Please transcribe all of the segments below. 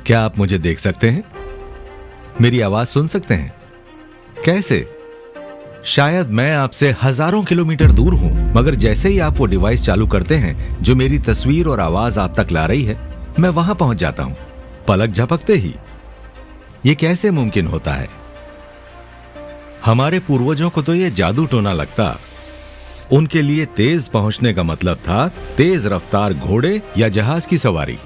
क्या आप मुझे देख सकते हैं? मेरी आवाज सुन सकते हैं? कैसे? शायद मैं आपसे हजारों किलोमीटर दूर हूं, मगर जैसे ही आप वो डिवाइस चालू करते हैं जो मेरी तस्वीर और आवाज आप तक ला रही है, मैं वहां पहुंच जाता हूं, पलक झपकते ही। ये कैसे मुमकिन होता है? हमारे पूर्वजों को तो ये जादू टोना लगता। उनके लिए तेज पहुंचने का मतलब था तेज रफ्तार घोड़े या जहाज की सवारी।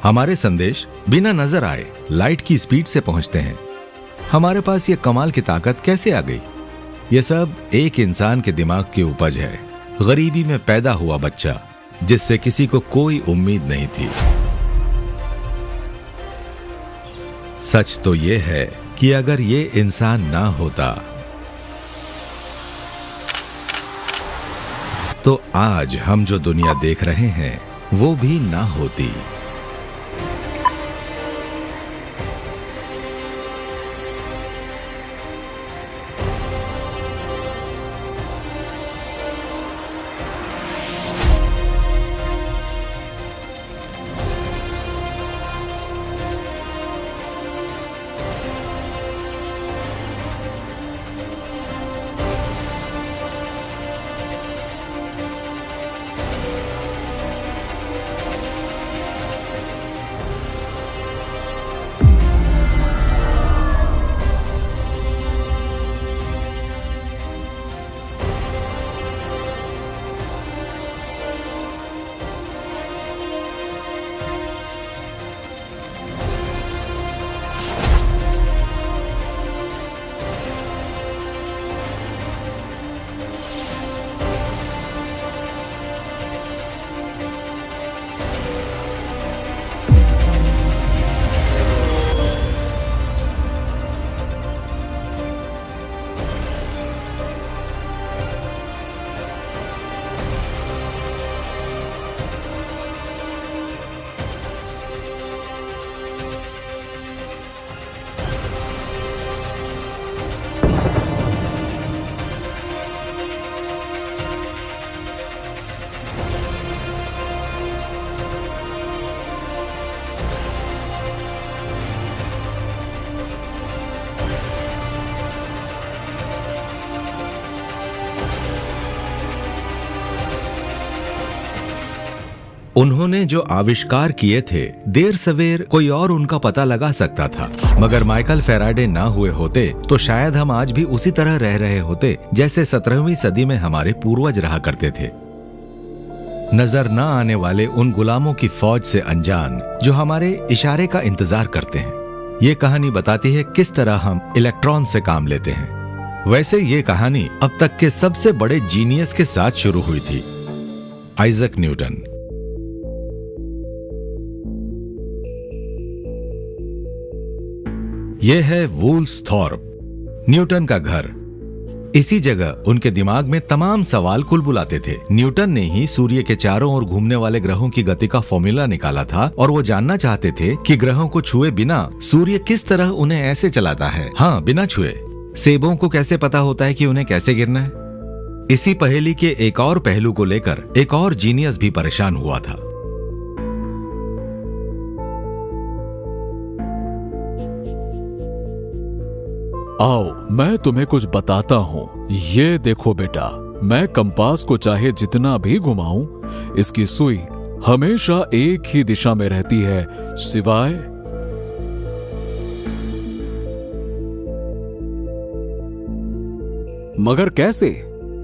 हमारे संदेश बिना नजर आए लाइट की स्पीड से पहुंचते हैं। हमारे पास ये कमाल की ताकत कैसे आ गई? ये सब एक इंसान के दिमाग की उपज है, गरीबी में पैदा हुआ बच्चा जिससे किसी को कोई उम्मीद नहीं थी। सच तो ये है कि अगर ये इंसान ना होता तो आज हम जो दुनिया देख रहे हैं वो भी ना होती। उन्होंने जो आविष्कार किए थे, देर सवेर कोई और उनका पता लगा सकता था, मगर माइकल फैराडे ना हुए होते तो शायद हम आज भी उसी तरह रह रहे होते जैसे 17वीं सदी में हमारे पूर्वज रहा करते थे। नजर न आने वाले उन गुलामों की फौज से अनजान जो हमारे इशारे का इंतजार करते हैं। ये कहानी बताती है किस तरह हम इलेक्ट्रॉन से काम लेते हैं। वैसे ये कहानी अब तक के सबसे बड़े जीनियस के साथ शुरू हुई थी, आइजक न्यूटन। यह है वूल्सथॉर्प, न्यूटन का घर। इसी जगह उनके दिमाग में तमाम सवाल कुलबुलाते थे। न्यूटन ने ही सूर्य के चारों ओर घूमने वाले ग्रहों की गति का फॉर्मूला निकाला था और वो जानना चाहते थे कि ग्रहों को छुए बिना सूर्य किस तरह उन्हें ऐसे चलाता है। हाँ, बिना छुए। सेबों को कैसे पता होता है कि उन्हें कैसे गिरना है? इसी पहेली के एक और पहलू को लेकर एक और जीनियस भी परेशान हुआ था। आओ मैं तुम्हें कुछ बताता हूँ। ये देखो बेटा, मैं कंपास को चाहे जितना भी घुमाऊं, इसकी सुई हमेशा एक ही दिशा में रहती है, सिवाय मगर कैसे?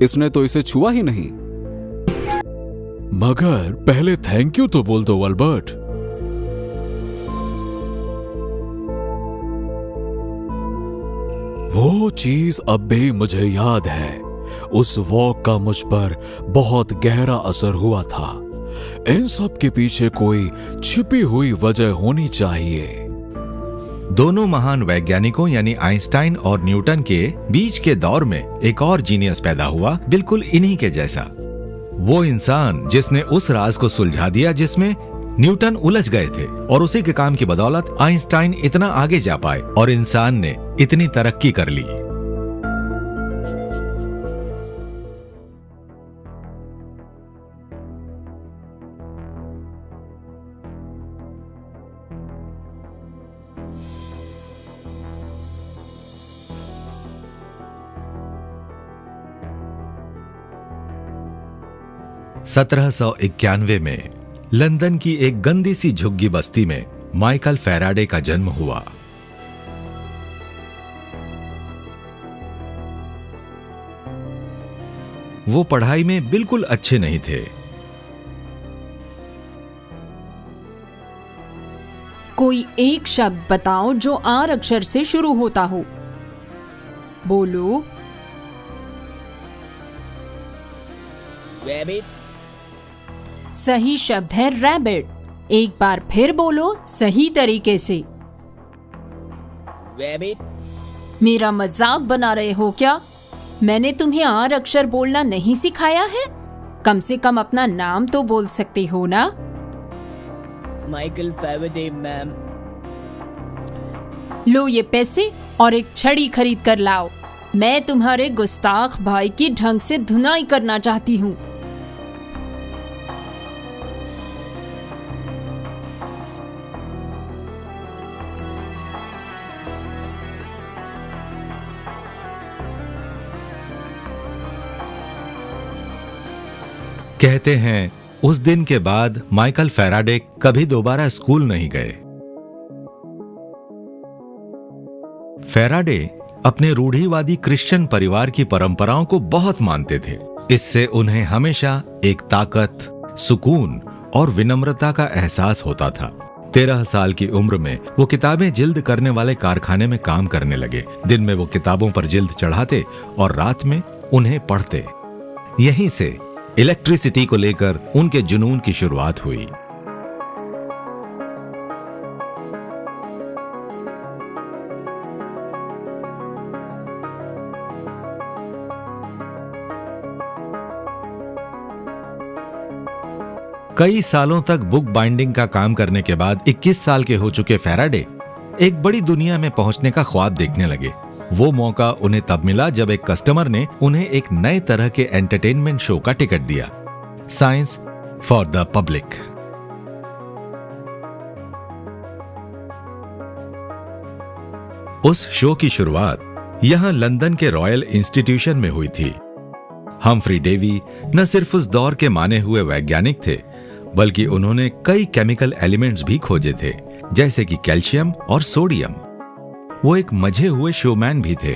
इसने तो इसे छुआ ही नहीं। मगर पहले थैंक यू तो बोल दो अल्बर्ट। वो चीज अब भी मुझे याद है। उस वॉक का मुझ पर बहुत गहरा असर हुआ था। इन सब के पीछे कोई छिपी हुई वजह होनी चाहिए। दोनों महान वैज्ञानिकों यानी आइंस्टाइन और न्यूटन के बीच के दौर में एक और जीनियस पैदा हुआ, बिल्कुल इन्हीं के जैसा। वो इंसान जिसने उस राज को सुलझा दिया जिसमें न्यूटन उलझ गए थे, और उसी के काम की बदौलत आइंस्टाइन इतना आगे जा पाए और इंसान ने इतनी तरक्की कर ली। 1791 में लंदन की एक गंदी सी झुग्गी बस्ती में माइकल फैराडे का जन्म हुआ। वो पढ़ाई में बिल्कुल अच्छे नहीं थे। कोई एक शब्द बताओ जो आर अक्षर से शुरू होता हो। बोलो। रैबिट। सही शब्द है रैबिट। एक बार फिर बोलो सही तरीके से। रैबिट। मेरा मजाक बना रहे हो क्या? मैंने तुम्हें आर अक्षर बोलना नहीं सिखाया है? कम से कम अपना नाम तो बोल सकते हो ना। Michael Faraday ma'am. लो ये पैसे और एक छड़ी खरीद कर लाओ। मैं तुम्हारे गुस्ताख भाई की ढंग से धुनाई करना चाहती हूँ। कहते हैं उस दिन के बाद माइकल फैराडे कभी दोबारा स्कूल नहीं गए। फैराडे अपने रूढ़िवादी क्रिश्चियन परिवार की परंपराओं को बहुत मानते थे। इससे उन्हें हमेशा एक ताकत, सुकून और विनम्रता का एहसास होता था। 13 साल की उम्र में वो किताबें जिल्द करने वाले कारखाने में काम करने लगे। दिन में वो किताबों पर जिल्द चढ़ाते और रात में उन्हें पढ़ते। यहीं से इलेक्ट्रिसिटी को लेकर उनके जुनून की शुरुआत हुई। कई सालों तक बुक बाइंडिंग का काम करने के बाद 21 साल के हो चुके फैराडे एक बड़ी दुनिया में पहुंचने का ख्वाब देखने लगे। वो मौका उन्हें तब मिला जब एक कस्टमर ने उन्हें एक नए तरह के एंटरटेनमेंट शो का टिकट दिया, साइंस फॉर द पब्लिक। उस शो की शुरुआत यहां लंदन के रॉयल इंस्टीट्यूशन में हुई थी। हम्फ्री डेवी न सिर्फ उस दौर के माने हुए वैज्ञानिक थे, बल्कि उन्होंने कई केमिकल एलिमेंट्स भी खोजे थे, जैसे कि कैल्शियम और सोडियम। वो एक मजे हुए शोमैन भी थे।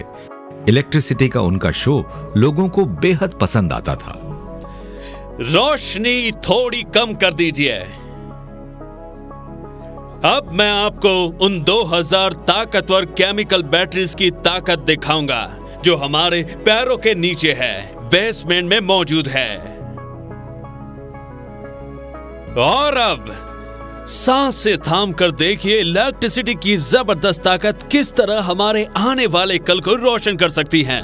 इलेक्ट्रिसिटी का उनका शो लोगों को बेहद पसंद आता था। रोशनी थोड़ी कम कर दीजिए। अब मैं आपको उन 2000 ताकतवर केमिकल बैटरीज की ताकत दिखाऊंगा जो हमारे पैरों के नीचे है, बेसमेंट में मौजूद है। और अब सांस से थाम कर देखिए इलेक्ट्रिसिटी की जबरदस्त ताकत किस तरह हमारे आने वाले कल को रोशन कर सकती है।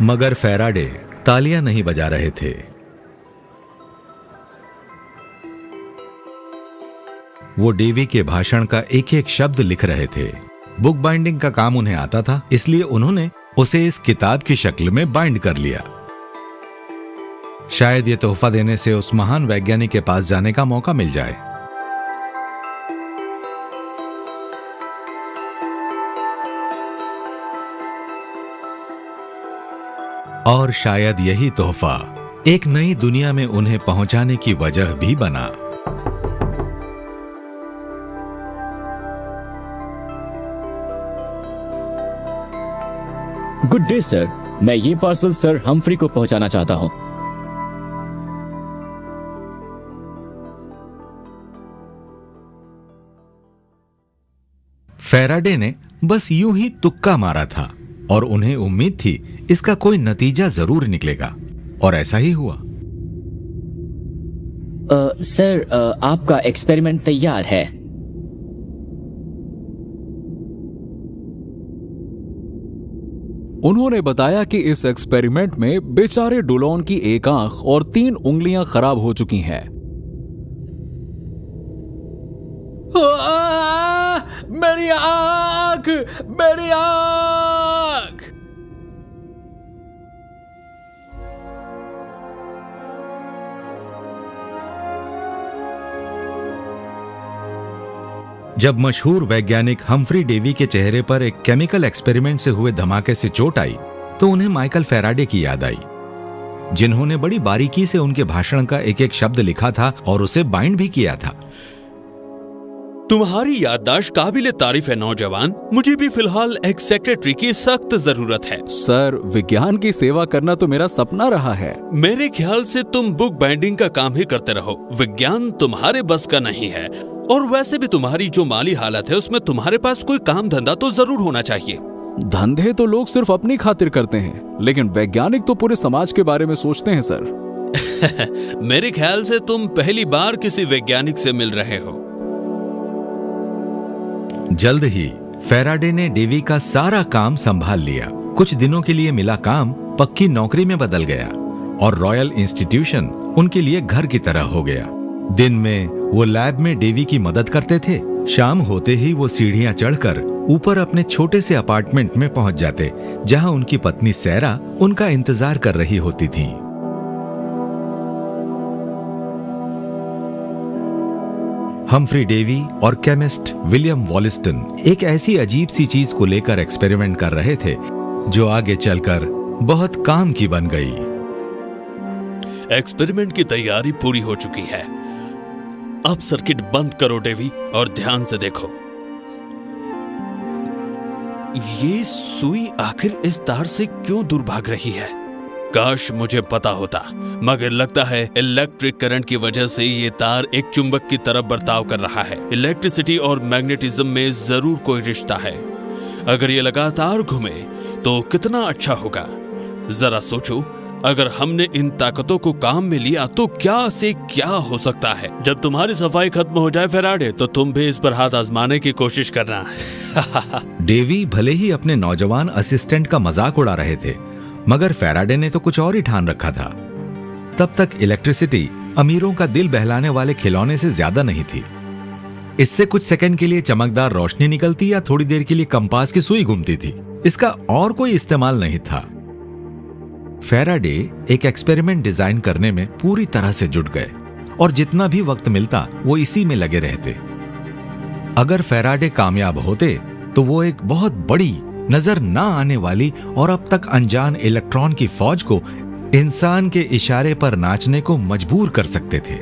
मगर फैराडे तालियां नहीं बजा रहे थे। वो डेवी के भाषण का एक एक शब्द लिख रहे थे। बुक बाइंडिंग का काम उन्हें आता था, इसलिए उन्होंने उसे इस किताब की शक्ल में बाइंड कर लिया। शायद ये तोहफा देने से उस महान वैज्ञानिक के पास जाने का मौका मिल जाए। और शायद यही तोहफा एक नई दुनिया में उन्हें पहुंचाने की वजह भी बना। गुड डे सर, मैं ये पार्सल सर हम्फ्री को पहुंचाना चाहता हूं। फैराडे ने बस यूं ही तुक्का मारा था और उन्हें उम्मीद थी इसका कोई नतीजा जरूर निकलेगा, और ऐसा ही हुआ। सर, आपका एक्सपेरिमेंट तैयार है। उन्होंने बताया कि इस एक्सपेरिमेंट में बेचारे डुलोन की एक आंख और 3 उंगलियां खराब हो चुकी हैं। मेरी आंख, मेरी आंख! जब मशहूर वैज्ञानिक हम्फ्री डेवी के चेहरे पर एक केमिकल एक्सपेरिमेंट से हुए धमाके से चोट आई तो उन्हें माइकल फैराडे की याद आई, जिन्होंने बड़ी बारीकी से उनके भाषण का एक एक शब्द लिखा था और उसे बाइंड भी किया था। तुम्हारी याददाश्त काबिले तारीफ है नौजवान। मुझे भी फिलहाल एक सेक्रेटरी की सख्त जरूरत है। सर, विज्ञान की सेवा करना तो मेरा सपना रहा है। मेरे ख्याल से तुम बुक बाइंडिंग का काम ही करते रहो। विज्ञान तुम्हारे बस का नहीं है, और वैसे भी तुम्हारी जो माली हालत है उसमें तुम्हारे पास कोई काम धंधा तो जरूर होना चाहिए। धंधे तो लोग सिर्फ अपनी खातिर करते हैं, लेकिन वैज्ञानिक तो पूरे समाज के बारे में सोचते हैं सर। मेरे ख्याल से तुम पहली बार किसी वैज्ञानिक से मिल रहे हो। जल्द ही फैराडे ने डेवी का सारा काम संभाल लिया। कुछ दिनों के लिए मिला काम पक्की नौकरी में बदल गया और रॉयल इंस्टीट्यूशन उनके लिए घर की तरह हो गया। दिन में वो लैब में डेवी की मदद करते थे। शाम होते ही वो सीढ़ियां चढ़कर ऊपर अपने छोटे से अपार्टमेंट में पहुंच जाते, जहां उनकी पत्नी सैरा उनका इंतजार कर रही होती थी। हम्फ्री डेवी और केमिस्ट विलियम वॉलिस्टन एक ऐसी अजीब सी चीज को लेकर एक्सपेरिमेंट कर रहे थे जो आगे चलकर बहुत काम की बन गई। एक्सपेरिमेंट की तैयारी पूरी हो चुकी है। अब सर्किट बंद करो डेवी और ध्यान से देखो। ये सुई आखिर इस तार से क्यों दूर भाग रही है? काश मुझे पता होता, मगर लगता है इलेक्ट्रिक करंट की वजह से ये तार एक चुंबक की तरफ बर्ताव कर रहा है। इलेक्ट्रिसिटी और मैग्नेटिज्म में जरूर कोई रिश्ता है। अगर ये लगातार घूमे तो कितना अच्छा होगा। जरा सोचो, अगर हमने इन ताकतों को काम में लिया तो क्या से क्या हो सकता है। जब तुम्हारी सफाई खत्म हो जाए फैराडे, तो तुम भी इस पर हाथ आजमाने की कोशिश करना। डेवी भले ही अपने नौजवान असिस्टेंट का मजाक उड़ा रहे थे, मगर फैराडे ने तो कुछ और ही ठान रखा था। तब तक इलेक्ट्रिसिटी अमीरों का दिल बहलाने वाले खिलौने से ज्यादा नहीं थी। इससे कुछ सेकंड के लिए चमकदार रोशनी निकलती या थोड़ी देर के लिए कंपास की सुई घूमती थी। इसका और कोई इस्तेमाल नहीं था। फैराडे एक एक्सपेरिमेंट डिजाइन करने में पूरी तरह से जुट गए और जितना भी वक्त मिलता वो इसी में लगे रहते। अगर फैराडे कामयाब होते तो वो एक बहुत बड़ी, नजर ना आने वाली और अब तक अनजान इलेक्ट्रॉन की फौज को इंसान के इशारे पर नाचने को मजबूर कर सकते थे।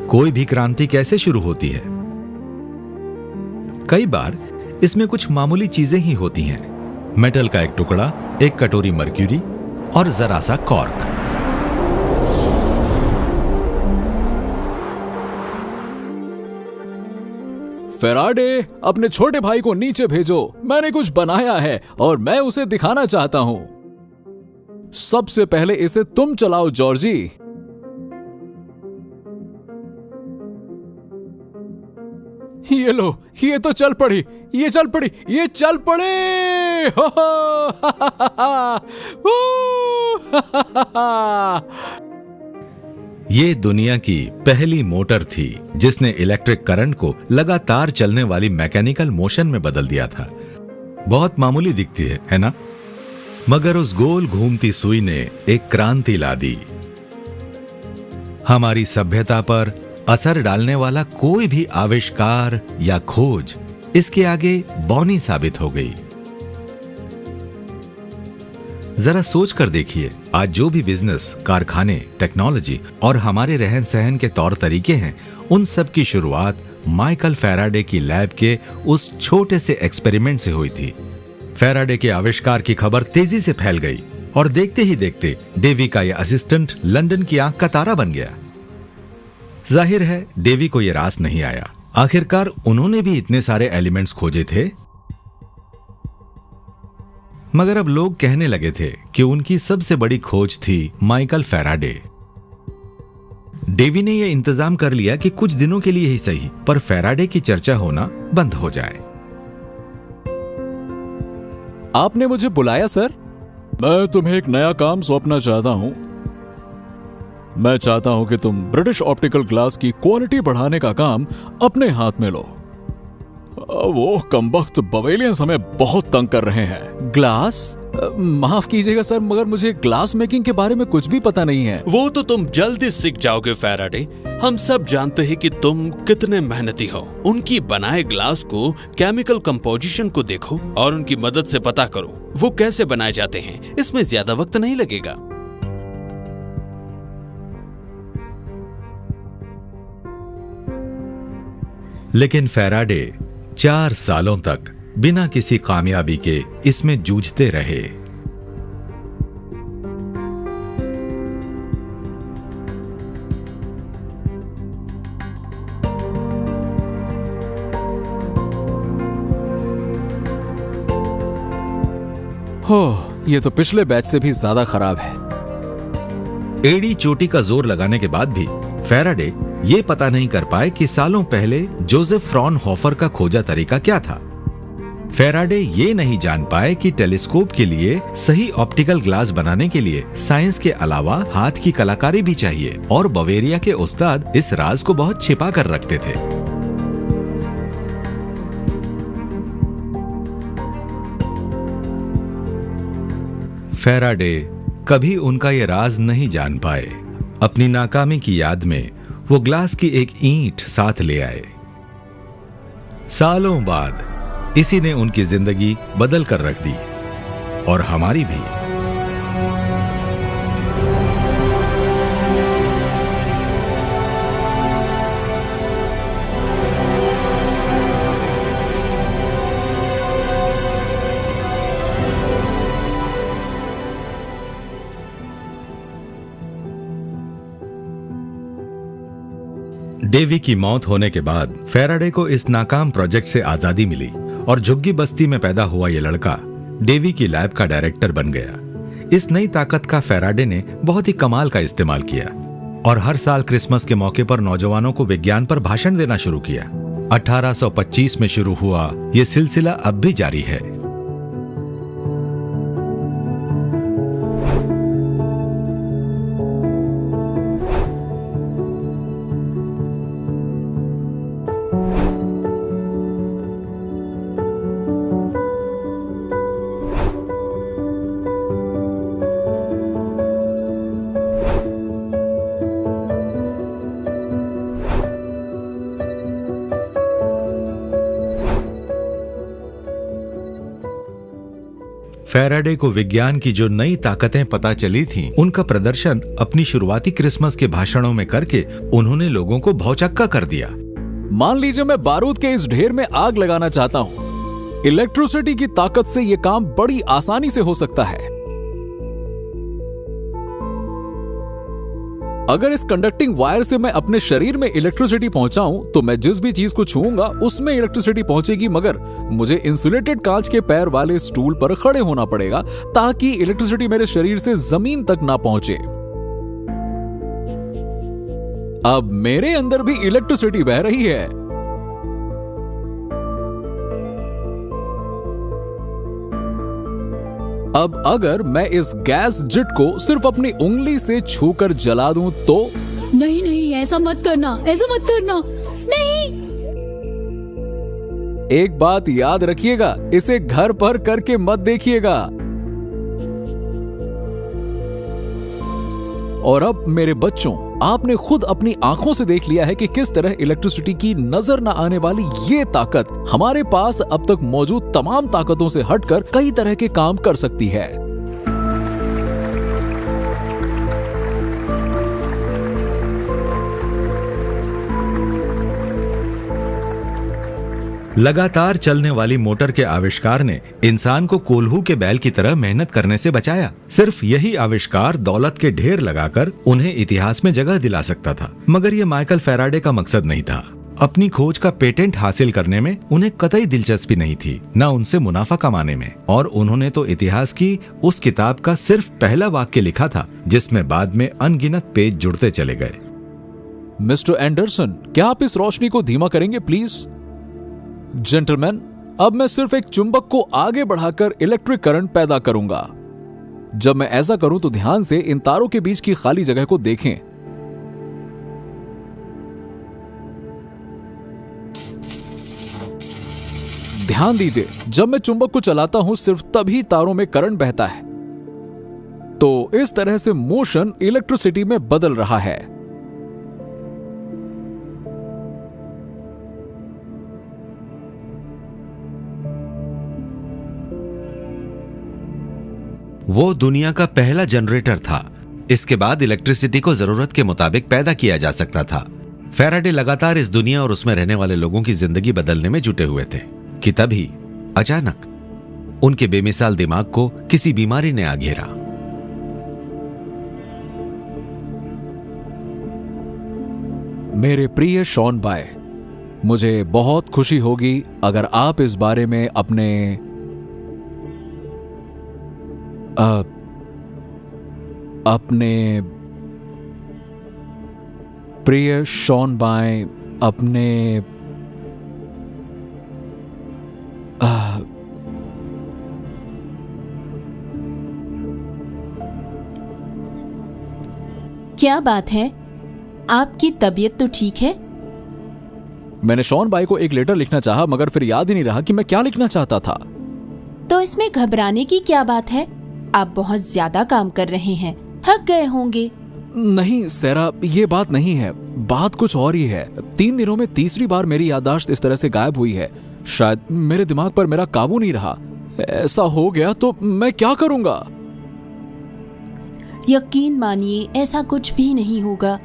कोई भी क्रांति कैसे शुरू होती है? कई बार इसमें कुछ मामूली चीजें ही होती हैं। मेटल का एक टुकड़ा, एक कटोरी मर्क्यूरी और जरा सा कॉर्क। फैराडे, अपने छोटे भाई को नीचे भेजो। मैंने कुछ बनाया है और मैं उसे दिखाना चाहता हूं। सबसे पहले इसे तुम चलाओ जॉर्जी। ये लो, ये तो चल पड़ी, ये चल पड़ी, ये चल पड़ी। ये दुनिया की पहली मोटर थी जिसने इलेक्ट्रिक करंट को लगातार चलने वाली मैकेनिकल मोशन में बदल दिया था। बहुत मामूली दिखती है ना? मगर उस गोल घूमती सुई ने एक क्रांति ला दी। हमारी सभ्यता पर असर डालने वाला कोई भी आविष्कार या खोज इसके आगे बौनी साबित हो गई। जरा सोच कर देखिए, आज जो भी बिजनेस, कारखाने, टेक्नोलॉजी और हमारे रहन सहन के तौर तरीके हैं, उन सब की शुरुआत माइकल फैराडे की लैब के उस छोटे से एक्सपेरिमेंट से हुई थी। फैराडे के आविष्कार की खबर तेजी से फैल गई और देखते ही देखते डेवी का यह असिस्टेंट लंदन की आंख का तारा बन गया। जाहिर है डेवी को यह रास नहीं आया। आखिरकार उन्होंने भी इतने सारे एलिमेंट्स खोजे थे। मगर अब लोग कहने लगे थे कि उनकी सबसे बड़ी खोज थी माइकल फैराडे। डेवी ने यह इंतजाम कर लिया कि कुछ दिनों के लिए ही सही, पर फैराडे की चर्चा होना बंद हो जाए। आपने मुझे बुलाया सर? मैं तुम्हें एक नया काम सौंपना चाहता हूं। मैं चाहता हूं कि तुम ब्रिटिश ऑप्टिकल ग्लास की क्वालिटी बढ़ाने का काम अपने हाथ में लो। वो कमबख्त बवेलियंस हमें बहुत तंग कर रहे हैं। ग्लास? माफ कीजिएगा सर, मगर मुझे ग्लास मेकिंग के बारे में कुछ भी पता नहीं है। वो तो तुम जल्दी सीख जाओगे फैराडे। हम सब जानते हैं कि तुम कितने मेहनती हो। उनकी बनाए ग्लास को केमिकल कंपोजिशन को देखो और उनकी मदद से पता करो वो कैसे बनाए जाते हैं। इसमें ज्यादा वक्त नहीं लगेगा। लेकिन फैराडे 4 सालों तक बिना किसी कामयाबी के इसमें जूझते रहे। ये तो पिछले बैच से भी ज्यादा खराब है। एड़ी चोटी का जोर लगाने के बाद भी फैराडे ये पता नहीं कर पाए कि सालों पहले जोसेफ फ्रॉनहोफर का खोजा तरीका क्या था। फैराडे ये नहीं जान पाए कि टेलीस्कोप के लिए सही ऑप्टिकल ग्लास बनाने के लिए साइंस के अलावा हाथ की कलाकारी भी चाहिए, और बवेरिया के उस्ताद इस राज को बहुत छिपा कर रखते थे। फैराडे कभी उनका ये राज नहीं जान पाए। अपनी नाकामी की याद में वो ग्लास की एक ईंट साथ ले आए। सालों बाद इसी ने उनकी जिंदगी बदल कर रख दी, और हमारी भी। डेवी की मौत होने के बाद फैराडे को इस नाकाम प्रोजेक्ट से आजादी मिली, और झुग्गी बस्ती में पैदा हुआ ये लड़का डेवी की लैब का डायरेक्टर बन गया। इस नई ताकत का फैराडे ने बहुत ही कमाल का इस्तेमाल किया, और हर साल क्रिसमस के मौके पर नौजवानों को विज्ञान पर भाषण देना शुरू किया। 1825 में शुरू हुआ ये सिलसिला अब भी जारी है। फैराडे को विज्ञान की जो नई ताकतें पता चली थीं, उनका प्रदर्शन अपनी शुरुआती क्रिसमस के भाषणों में करके उन्होंने लोगों को भौचक्का कर दिया। मान लीजिए मैं बारूद के इस ढेर में आग लगाना चाहता हूँ। इलेक्ट्रिसिटी की ताकत से यह काम बड़ी आसानी से हो सकता है। अगर इस कंडक्टिंग वायर से मैं अपने शरीर में इलेक्ट्रिसिटी पहुंचाऊं तो मैं जिस भी चीज को छूऊंगा उसमें इलेक्ट्रिसिटी पहुंचेगी, मगर मुझे इंसुलेटेड कांच के पैर वाले स्टूल पर खड़े होना पड़ेगा ताकि इलेक्ट्रिसिटी मेरे शरीर से जमीन तक ना पहुंचे। अब मेरे अंदर भी इलेक्ट्रिसिटी बह रही है। अब अगर मैं इस गैस जिट को सिर्फ अपनी उंगली से छूकर जला दूं तो? नहीं नहीं, ऐसा मत करना, ऐसा मत करना, नहीं। एक बात याद रखिएगा, इसे घर पर करके मत देखिएगा। और अब मेरे बच्चों, आपने खुद अपनी आंखों से देख लिया है कि किस तरह इलेक्ट्रिसिटी की नजर न आने वाली ये ताकत हमारे पास अब तक मौजूद तमाम ताकतों से हटकर कई तरह के काम कर सकती है। लगातार चलने वाली मोटर के आविष्कार ने इंसान को कोल्हू के बैल की तरह मेहनत करने से बचाया। सिर्फ यही आविष्कार दौलत के ढेर लगाकर उन्हें इतिहास में जगह दिला सकता था, मगर यह माइकल फैराडे का मकसद नहीं था। अपनी खोज का पेटेंट हासिल करने में उन्हें कतई दिलचस्पी नहीं थी, न उनसे मुनाफा कमाने में। और उन्होंने तो इतिहास की उस किताब का सिर्फ पहला वाक्य लिखा था, जिसमें बाद में अनगिनत पेज जुड़ते चले गए। मिस्टर एंडरसन, क्या आप इस रोशनी को धीमा करेंगे प्लीज? जेंटलमैन, अब मैं सिर्फ एक चुंबक को आगे बढ़ाकर इलेक्ट्रिक करंट पैदा करूंगा। जब मैं ऐसा करूं तो ध्यान से इन तारों के बीच की खाली जगह को देखें। ध्यान दीजिए, जब मैं चुंबक को चलाता हूं सिर्फ तभी तारों में करंट बहता है। तो इस तरह से मोशन इलेक्ट्रिसिटी में बदल रहा है। वो दुनिया का पहला जनरेटर था। इसके बाद इलेक्ट्रिसिटी को जरूरत के मुताबिक पैदा किया जा सकता था। फैराडे लगातार इस दुनिया और उसमें रहने वाले लोगों की जिंदगी बदलने में जुटे हुए थे कि तभी अचानक उनके बेमिसाल दिमाग को किसी बीमारी ने आ घेरा। मेरे प्रिय शॉन बाय, मुझे बहुत खुशी होगी अगर आप इस बारे में अपने प्रिय शॉन बाय अपने क्या बात है? आपकी तबीयत तो ठीक है? मैंने शॉन बाय को एक लेटर लिखना चाहा, मगर फिर याद ही नहीं रहा कि मैं क्या लिखना चाहता था। तो इसमें घबराने की क्या बात है? आप बहुत ज्यादा काम कर रहे हैं, थक गए होंगे। नहीं सैरा, ये बात नहीं है, बात कुछ और ही है। 3 दिनों में तीसरी बार मेरी याददाश्त इस तरह से गायब हुई है। शायद मेरे दिमाग पर मेरा काबू नहीं रहा। ऐसा हो गया तो मैं क्या करूंगा? यकीन मानिए, ऐसा कुछ भी नहीं होगा।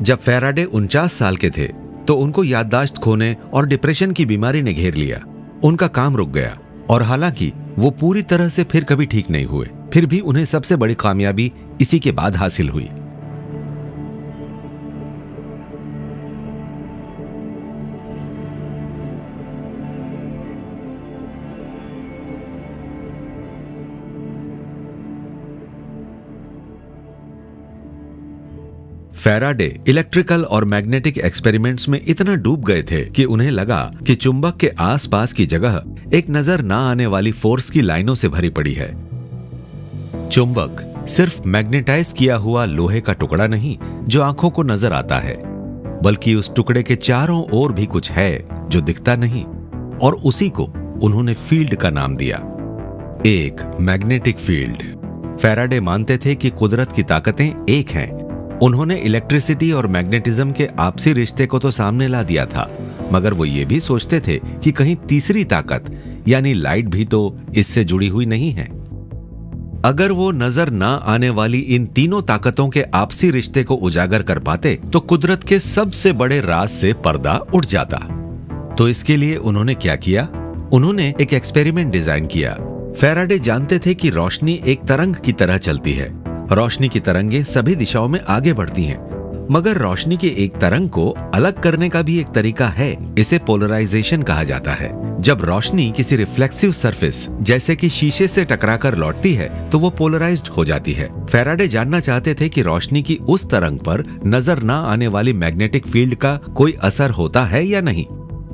जब फैराडे 49 साल के थे तो उनको याददाश्त खोने और डिप्रेशन की बीमारी ने घेर लिया। उनका काम रुक गया और हालांकि वो पूरी तरह से फिर कभी ठीक नहीं हुए, फिर भी उन्हें सबसे बड़ी कामयाबी इसी के बाद हासिल हुई। फैराडे इलेक्ट्रिकल और मैग्नेटिक एक्सपेरिमेंट्स में इतना डूब गए थे कि उन्हें लगा कि चुंबक के आसपास की जगह एक नजर ना आने वाली फोर्स की लाइनों से भरी पड़ी है। चुंबक सिर्फ मैग्नेटाइज किया हुआ लोहे का टुकड़ा नहीं जो आंखों को नजर आता है, बल्कि उस टुकड़े के चारों ओर भी कुछ है जो दिखता नहीं, और उसी को उन्होंने फील्ड का नाम दिया, एक मैग्नेटिक फील्ड। फैराडे मानते थे कि कुदरत की ताकतें एक हैं। उन्होंने इलेक्ट्रिसिटी और मैग्नेटिज्म के आपसी रिश्ते को तो सामने ला दिया था, मगर वो ये भी सोचते थे कि कहीं तीसरी ताकत यानी लाइट भी तो इससे जुड़ी हुई नहीं है। अगर वो नजर ना आने वाली इन तीनों ताकतों के आपसी रिश्ते को उजागर कर पाते तो कुदरत के सबसे बड़े राज से पर्दा उठ जाता। तो इसके लिए उन्होंने क्या किया? उन्होंने एक एक्सपेरिमेंट डिजाइन किया। फैराडे जानते थे कि रोशनी एक तरंग की तरह चलती है। रोशनी की तरंगें सभी दिशाओं में आगे बढ़ती हैं, मगर रोशनी की एक तरंग को अलग करने का भी एक तरीका है। इसे पोलराइजेशन कहा जाता है। जब रोशनी किसी रिफ्लेक्सिव सरफेस जैसे कि शीशे से टकराकर लौटती है तो वो पोलराइज्ड हो जाती है। फैराडे जानना चाहते थे कि रोशनी की उस तरंग पर नजर ना आने वाली मैग्नेटिक फील्ड का कोई असर होता है या नहीं।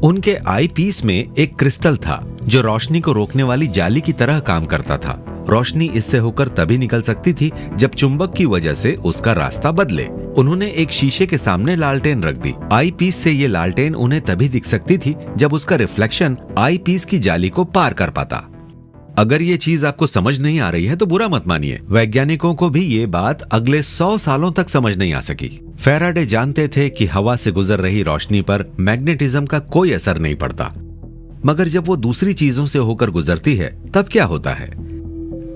उनके आई पीस में एक क्रिस्टल था जो रोशनी को रोकने वाली जाली की तरह काम करता था। रोशनी इससे होकर तभी निकल सकती थी जब चुंबक की वजह से उसका रास्ता बदले। उन्होंने एक शीशे के सामने लालटेन रख दी। आई पीस से ये लालटेन उन्हें तभी दिख सकती थी जब उसका रिफ्लेक्शन आई पीस की जाली को पार कर पाता। अगर ये चीज आपको समझ नहीं आ रही है तो बुरा मत मानिए, वैज्ञानिकों को भी ये बात अगले 100 सालों तक समझ नहीं आ सकी। फैराडे जानते थे कि हवा से गुजर रही रोशनी पर मैग्नेटिज्म का कोई असर नहीं पड़ता, मगर जब वो दूसरी चीजों से होकर गुजरती है तब क्या होता है?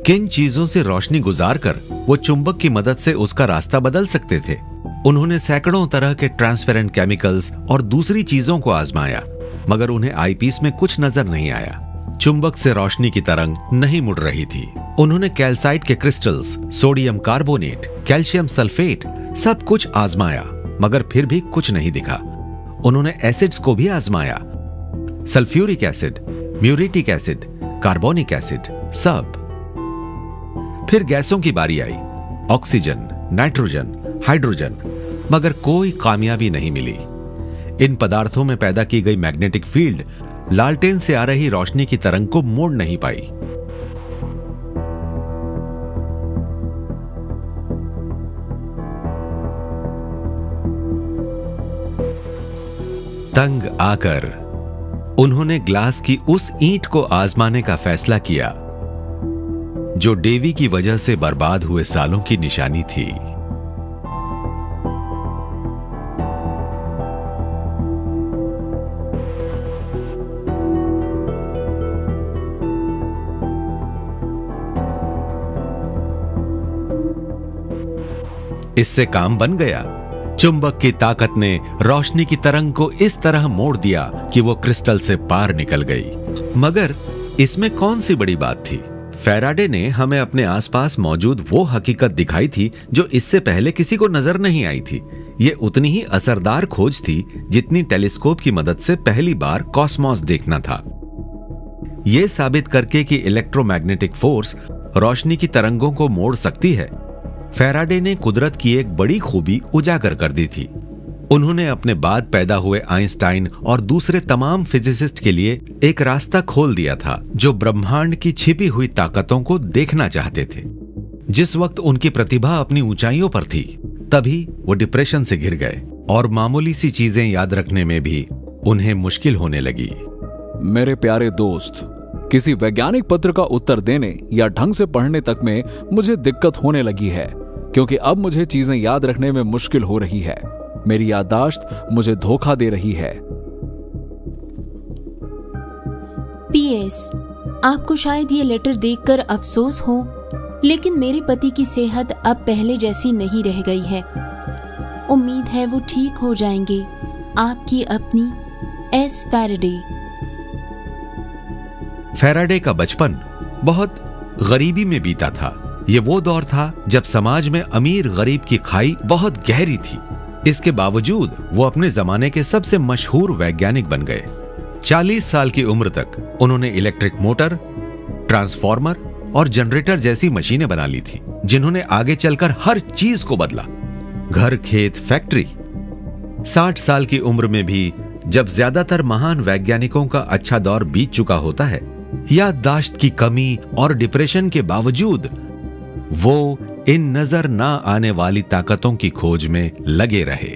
किन चीजों से रोशनी गुजारकर वो चुंबक की मदद से उसका रास्ता बदल सकते थे? उन्होंने सैकड़ों तरह के ट्रांसपेरेंट केमिकल्स और दूसरी चीजों को आजमाया, मगर उन्हें आईपीस में कुछ नजर नहीं आया। चुंबक से रोशनी की तरंग नहीं मुड़ रही थी। उन्होंने कैल्साइट के crystals, sodium carbonate, calcium sulphate सब कुछ आजमाया, मगर फिर भी कुछ नहीं दिखा। उन्होंने एसिड्स को भी आजमाया, sulphuric acid, muriatic acid, carbonic acid, सब। फिर गैसों की बारी आई, ऑक्सीजन, नाइट्रोजन, हाइड्रोजन, मगर कोई कामयाबी नहीं मिली। इन पदार्थों में पैदा की गई मैग्नेटिक फील्ड लालटेन से आ रही रोशनी की तरंग को मोड़ नहीं पाई। तंग आकर उन्होंने ग्लास की उस ईंट को आजमाने का फैसला किया जो डेवी की वजह से बर्बाद हुए सालों की निशानी थी। इससे काम बन गया। चुंबक की ताकत ने रोशनी की तरंग को इस तरह मोड़ दिया कि वो क्रिस्टल से पार निकल गई। मगर इसमें कौन सी बड़ी बात थी? फैराडे ने हमें अपने आसपास मौजूद वो हकीकत दिखाई थी जो इससे पहले किसी को नजर नहीं आई थी। ये उतनी ही असरदार खोज थी जितनी टेलीस्कोप की मदद से पहली बार कॉस्मोस देखना था। ये साबित करके कि इलेक्ट्रोमैग्नेटिक फोर्स रोशनी की तरंगों को मोड़ सकती है, फैराडे ने कुदरत की एक बड़ी खूबी उजागर कर दी थी। उन्होंने अपने बाद पैदा हुए आइंस्टाइन और दूसरे तमाम फिजिसिस्ट के लिए एक रास्ता खोल दिया था जो ब्रह्मांड की छिपी हुई ताकतों को देखना चाहते थे। जिस वक्त उनकी प्रतिभा अपनी ऊंचाइयों पर थी, तभी वो डिप्रेशन से घिर गए और मामूली सी चीजें याद रखने में भी उन्हें मुश्किल होने लगी। मेरे प्यारे दोस्त, किसी वैज्ञानिक पत्र का उत्तर देने या ढंग से पढ़ने तक में मुझे दिक्कत होने लगी है, क्योंकि अब मुझे चीजें याद रखने में मुश्किल हो रही है। मेरी याददाश्त मुझे धोखा दे रही है। PS, आपको शायद ये लेटर देखकर अफसोस हो, लेकिन मेरे पति की सेहत अब पहले जैसी नहीं रह गई है। उम्मीद है वो ठीक हो जाएंगे। आपकी अपनी S. फैराडे। फैराडे का बचपन बहुत गरीबी में बीता था। ये वो दौर था जब समाज में अमीर गरीब की खाई बहुत गहरी थी। इसके बावजूद वो अपने जमाने के सबसे मशहूर वैज्ञानिक बन गए। 40 साल की उम्र तक उन्होंने इलेक्ट्रिक मोटर, ट्रांसफार्मर और जनरेटर जैसी मशीनें बना ली थी, जिन्होंने आगे चलकर हर चीज को बदला। घर, खेत, फैक्ट्री। 60 साल की उम्र में भी जब ज्यादातर महान वैज्ञानिकों का अच्छा दौर बीत चुका होता है, याददाश्त की कमी और डिप्रेशन के बावजूद वो इन नजर ना आने वाली ताकतों की खोज में लगे रहे।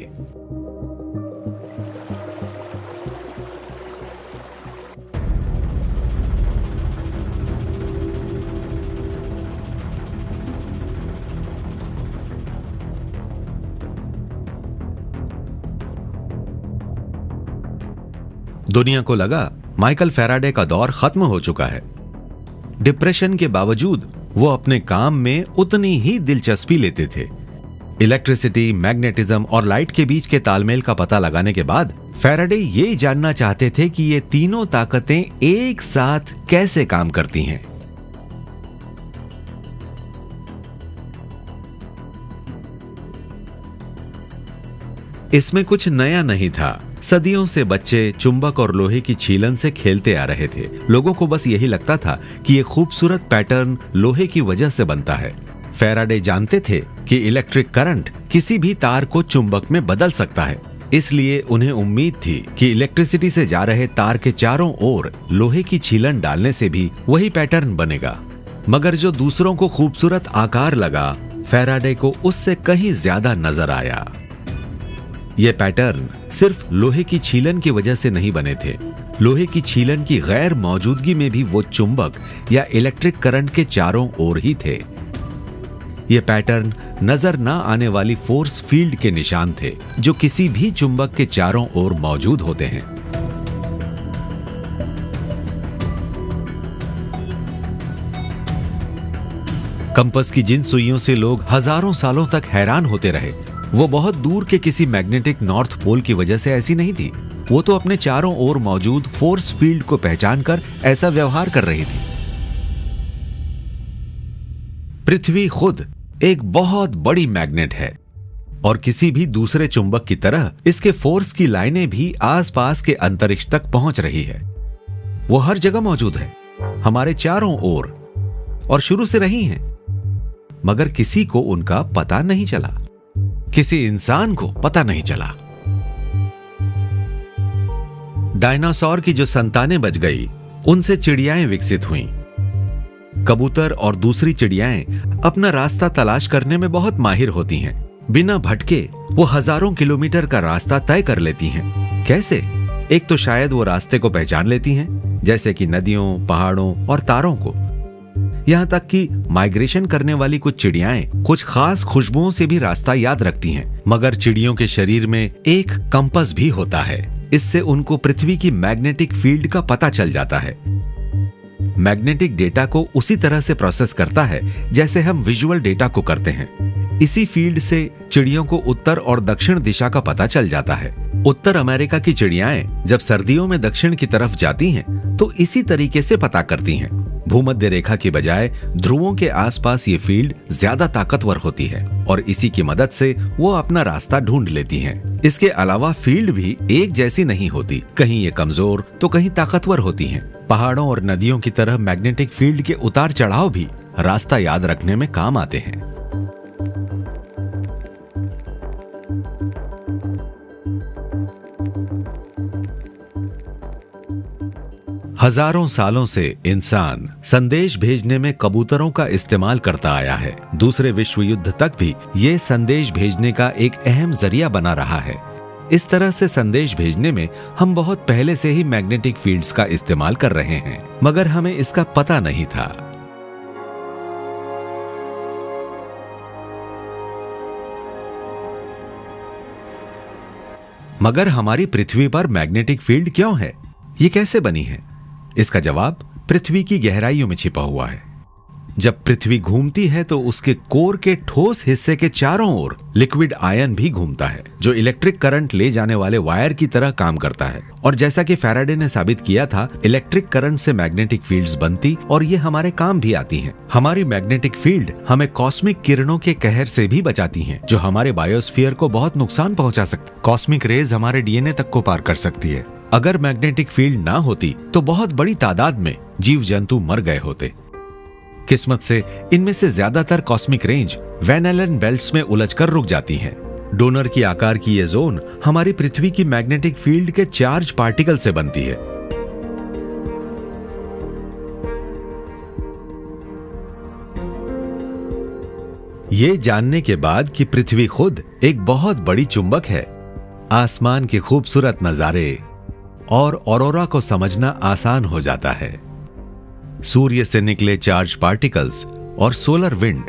दुनिया को लगा माइकल फैराडे का दौर खत्म हो चुका है। डिप्रेशन के बावजूद वो अपने काम में उतनी ही दिलचस्पी लेते थे। इलेक्ट्रिसिटी, मैग्नेटिज्म और लाइट के बीच के तालमेल का पता लगाने के बाद फैराडे ये जानना चाहते थे कि ये तीनों ताकतें एक साथ कैसे काम करती हैं। इसमें कुछ नया नहीं था। सदियों से बच्चे चुंबक और लोहे की छीलन से खेलते आ रहे थे। लोगों को बस यही लगता था कि ये खूबसूरत पैटर्न लोहे की वजह से बनता है। फैराडे जानते थे कि इलेक्ट्रिक करंट किसी भी तार को चुंबक में बदल सकता है, इसलिए उन्हें उम्मीद थी कि इलेक्ट्रिसिटी से जा रहे तार के चारों ओर लोहे की छीलन डालने से भी वही पैटर्न बनेगा। मगर जो दूसरों को खूबसूरत आकार लगा, फैराडे को उससे कहीं ज्यादा नजर आया। ये पैटर्न सिर्फ लोहे की छीलन की वजह से नहीं बने थे। लोहे की छीलन की गैर मौजूदगी में भी वो चुंबक या इलेक्ट्रिक करंट के चारों ओर ही थे। ये पैटर्न नजर ना आने वाली फोर्स फील्ड के निशान थे, जो किसी भी चुंबक के चारों ओर मौजूद होते हैं। कंपास की जिन सुइयों से लोग हजारों सालों तक हैरान होते रहे, वो बहुत दूर के किसी मैग्नेटिक नॉर्थ पोल की वजह से ऐसी नहीं थी। वो तो अपने चारों ओर मौजूद फोर्स फील्ड को पहचानकर ऐसा व्यवहार कर रही थी। पृथ्वी खुद एक बहुत बड़ी मैग्नेट है और किसी भी दूसरे चुंबक की तरह इसके फोर्स की लाइनें भी आसपास के अंतरिक्ष तक पहुंच रही है। वो हर जगह मौजूद है, हमारे चारों ओर, और शुरू से रही हैं। मगर किसी को उनका पता नहीं चला, किसी इंसान को पता नहीं चला। डायनासोर की जो संतानें बच गई, उनसे चिड़ियाएं विकसित हुईं। कबूतर और दूसरी चिड़ियाएं अपना रास्ता तलाश करने में बहुत माहिर होती हैं। बिना भटके वो हजारों किलोमीटर का रास्ता तय कर लेती हैं। कैसे? एक तो शायद वो रास्ते को पहचान लेती हैं, जैसे कि नदियों, पहाड़ों और तारों को। यहाँ तक कि माइग्रेशन करने वाली कुछ चिड़ियाएं कुछ खास खुशबुओं से भी रास्ता याद रखती हैं। मगर चिड़ियों के शरीर में एक कंपास भी होता है। इससे उनको पृथ्वी की मैग्नेटिक फील्ड का पता चल जाता है। मैग्नेटिक डेटा को उसी तरह से प्रोसेस करता है जैसे हम विजुअल डेटा को करते हैं। इसी फील्ड से चिड़ियों को उत्तर और दक्षिण दिशा का पता चल जाता है। उत्तर अमेरिका की चिड़ियाएं जब सर्दियों में दक्षिण की तरफ जाती हैं, तो इसी तरीके से पता करती हैं। भूमध्य रेखा की बजाय ध्रुवों के आसपास ये फील्ड ज्यादा ताकतवर होती है और इसी की मदद से वो अपना रास्ता ढूंढ लेती हैं। इसके अलावा फील्ड भी एक जैसी नहीं होती, कहीं ये कमजोर तो कहीं ताकतवर होती हैं। पहाड़ों और नदियों की तरह मैग्नेटिक फील्ड के उतार चढ़ाव भी रास्ता याद रखने में काम आते हैं। हजारों सालों से इंसान संदेश भेजने में कबूतरों का इस्तेमाल करता आया है। दूसरे विश्व युद्ध तक भी ये संदेश भेजने का एक अहम जरिया बना रहा है। इस तरह से संदेश भेजने में हम बहुत पहले से ही मैग्नेटिक फील्ड्स का इस्तेमाल कर रहे हैं, मगर हमें इसका पता नहीं था। मगर हमारी पृथ्वी पर मैग्नेटिक फील्ड क्यों है? ये कैसे बनी है? इसका जवाब पृथ्वी की गहराइयों में छिपा हुआ है। जब पृथ्वी घूमती है तो उसके कोर के ठोस हिस्से के चारों ओर लिक्विड आयन भी घूमता है, जो इलेक्ट्रिक करंट ले जाने वाले वायर की तरह काम करता है। और जैसा कि फैराडे ने साबित किया था, इलेक्ट्रिक करंट से मैग्नेटिक फील्ड्स बनती और ये हमारे काम भी आती हैं। हमारी मैग्नेटिक फील्ड हमें कॉस्मिक किरणों के कहर से भी बचाती हैं, जो हमारे बायोस्फीयर को बहुत नुकसान पहुंचा सकती। कॉस्मिक रेज हमारे डीएनए तक को पार कर सकती है। अगर मैग्नेटिक फील्ड ना होती तो बहुत बड़ी तादाद में जीव जंतु मर गए होते। किस्मत से इनमें से ज्यादातर cosmic range Van Allen belts में उलझकर रुक जाती हैं। डोनर की आकार की ये जोन हमारी पृथ्वी की मैग्नेटिक फील्ड के चार्ज पार्टिकल से बनती है। ये जानने के बाद कि पृथ्वी खुद एक बहुत बड़ी चुंबक है, आसमान के खूबसूरत नजारे और ऑरोरा को समझना आसान हो जाता है। सूर्य से निकले चार्ज पार्टिकल्स और सोलर विंड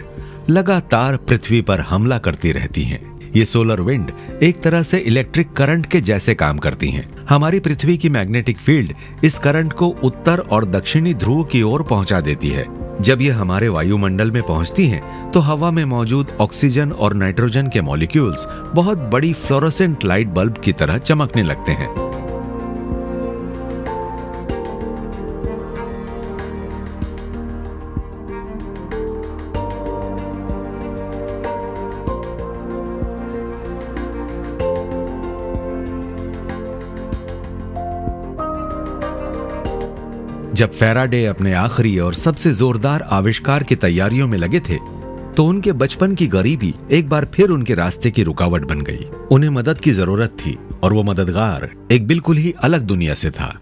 लगातार पृथ्वी पर हमला करती रहती हैं। ये सोलर विंड एक तरह से इलेक्ट्रिक करंट के जैसे काम करती हैं। हमारी पृथ्वी की मैग्नेटिक फील्ड इस करंट को उत्तर और दक्षिणी ध्रुव की ओर पहुंचा देती है। जब ये हमारे वायुमंडल में पहुंचती हैं, तो हवा में मौजूद ऑक्सीजन और नाइट्रोजन के मॉलिक्यूल्स बहुत बड़ी फ्लोरोसेंट लाइट बल्ब की तरह चमकने लगते हैं। जब फैराडे अपने आखिरी और सबसे जोरदार आविष्कार की तैयारियों में लगे थे, तो उनके बचपन की गरीबी एक बार फिर उनके रास्ते की रुकावट बन गई। उन्हें मदद की जरूरत थी और वो मददगार एक बिल्कुल ही अलग दुनिया से था।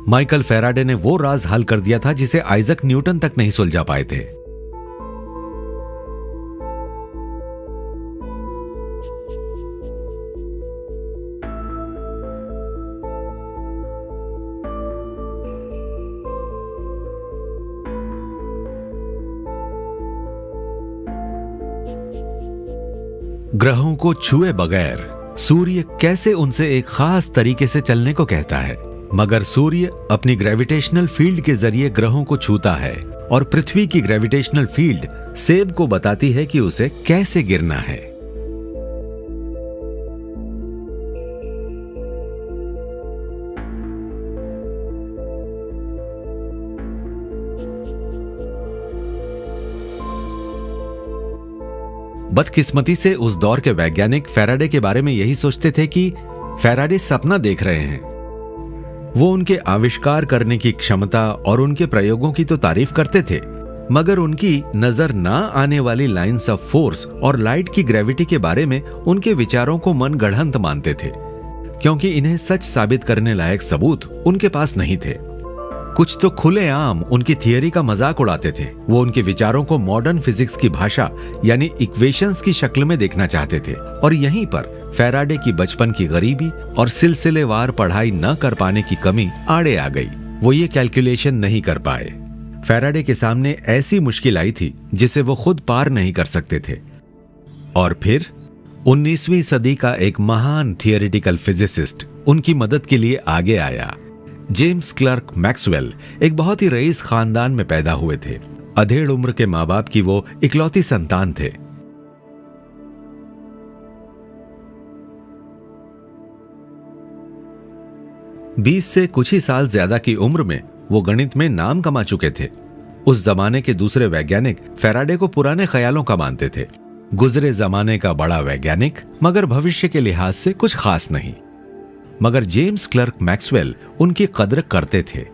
माइकल फैराडे ने वो राज हल कर दिया था जिसे आइजक न्यूटन तक नहीं सुलझा पाए थे। ग्रहों को छुए बगैर सूर्य कैसे उनसे एक खास तरीके से चलने को कहता है, मगर सूर्य अपनी ग्रेविटेशनल फील्ड के जरिए ग्रहों को छूता है और पृथ्वी की ग्रेविटेशनल फील्ड सेब को बताती है कि उसे कैसे गिरना है। बदकिस्मती से उस दौर के वैज्ञानिक फैराडे के बारे में यही सोचते थे कि फैराडे सपना देख रहे हैं। वो उनके आविष्कार करने की क्षमता और उनके प्रयोगों की तो तारीफ करते थे, मगर उनकी नजर ना आने वाली लाइंस ऑफ फोर्स और लाइट की ग्रेविटी के बारे में उनके विचारों को मनगढ़ंत मानते थे। क्योंकि इन्हें सच साबित करने लायक सबूत उनके पास नहीं थे। कुछ तो खुलेआम उनकी थियरी का मजाक उड़ाते थे। वो उनके विचारों को मॉडर्न फिजिक्स की भाषा यानी इक्वेशंस की शक्ल में देखना चाहते थे। और यहीं पर फैराडे की बचपन की गरीबी और सिलसिलेवार पढ़ाई न कर पाने की कमी आड़े आ गई। वो ये कैलकुलेशन नहीं कर पाए। फैराडे के सामने ऐसी मुश्किल आई थी जिसे वो खुद पार नहीं कर सकते थे। और फिर 19वीं सदी का एक महान थियोरेटिकल फिजिसिस्ट उनकी मदद के लिए आगे आया। जेम्स क्लर्क मैक्सवेल एक बहुत ही रईस खानदान में पैदा हुए थे। अधेड़ उम्र के माँ बाप की वो इकलौती संतान थे। बीस से कुछ ही साल ज्यादा की उम्र में वो गणित में नाम कमा चुके थे। उस जमाने के दूसरे वैज्ञानिक फैराडे को पुराने ख्यालों का मानते थे। गुजरे जमाने का बड़ा वैज्ञानिक, मगर भविष्य के लिहाज से कुछ खास नहीं। मगर जेम्स क्लर्क मैक्सवेल उनकी कद्र करते थे।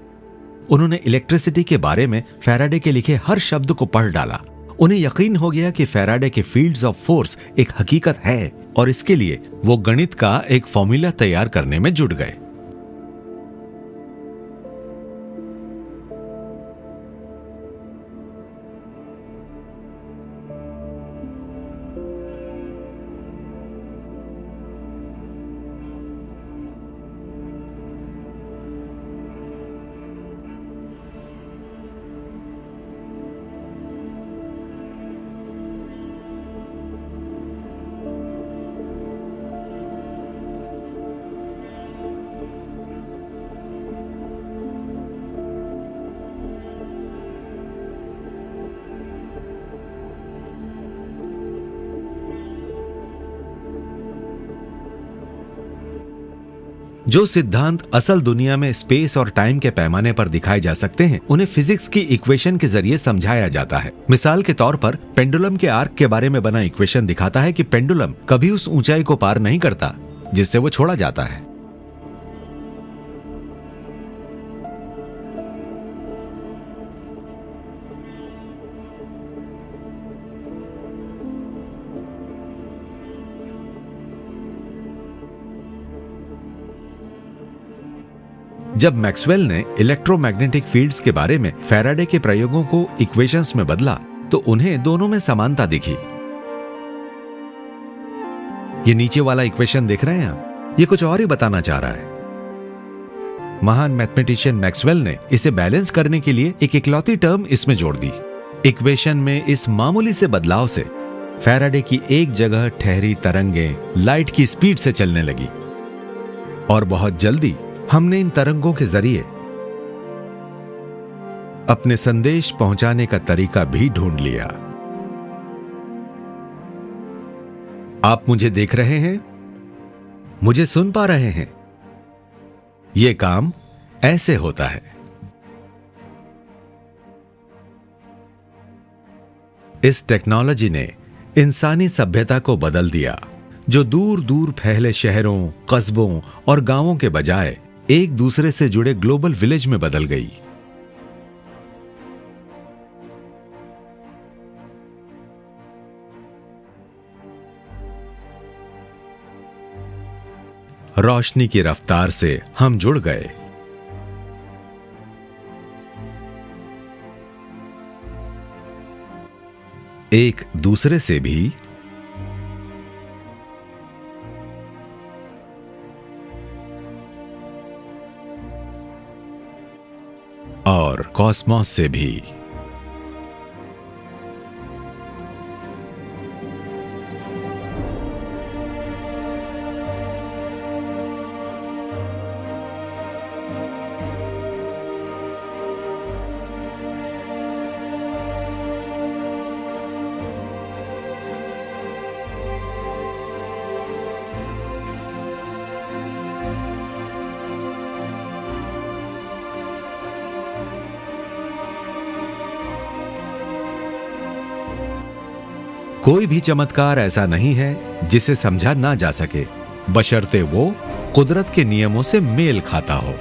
उन्होंने इलेक्ट्रिसिटी के बारे में फैराडे के लिखे हर शब्द को पढ़ डाला। उन्हें यकीन हो गया कि फैराडे के फील्ड्स ऑफ फोर्स एक हकीकत है, और इसके लिए वो गणित का एक फॉर्मूला तैयार करने में जुट गए। जो सिद्धांत असल दुनिया में स्पेस और टाइम के पैमाने पर दिखाए जा सकते हैं, उन्हें फिजिक्स की इक्वेशन के जरिए समझाया जाता है। मिसाल के तौर पर पेंडुलम के आर्क के बारे में बना इक्वेशन दिखाता है कि पेंडुलम कभी उस ऊंचाई को पार नहीं करता जिससे वो छोड़ा जाता है। जब मैक्सवेल ने इलेक्ट्रोमैग्नेटिक फील्ड्स के बारे में फैराडे के प्रयोगों को इक्वेशंस में बदला तो उन्हें दोनों में समानता दिखी। ये नीचे वाला इक्वेशन देख रहे हैं आप, ये कुछ और ही बताना चाह रहा है। महान मैथमेटिशियन मैक्सवेल ने इसे बैलेंस करने के लिए एक इकलौती टर्म इसमें जोड़ दी। इक्वेशन में इस मामूली से बदलाव से फैराडे की एक जगह ठहरी तरंगें लाइट की स्पीड से चलने लगी, और बहुत जल्दी हमने इन तरंगों के जरिए अपने संदेश पहुंचाने का तरीका भी ढूंढ लिया। आप मुझे देख रहे हैं, मुझे सुन पा रहे हैं। यह काम ऐसे होता है। इस टेक्नोलॉजी ने इंसानी सभ्यता को बदल दिया, जो दूर दूर फैले शहरों, कस्बों और गांवों के बजाय एक दूसरे से जुड़े ग्लोबल विलेज में बदल गई। रोशनी की रफ्तार से हम जुड़ गए। एक दूसरे से भी, और कॉस्मोस से भी। कोई भी चमत्कार ऐसा नहीं है जिसे समझा ना जा सके, बशर्ते वो कुदरत के नियमों से मेल खाता हो।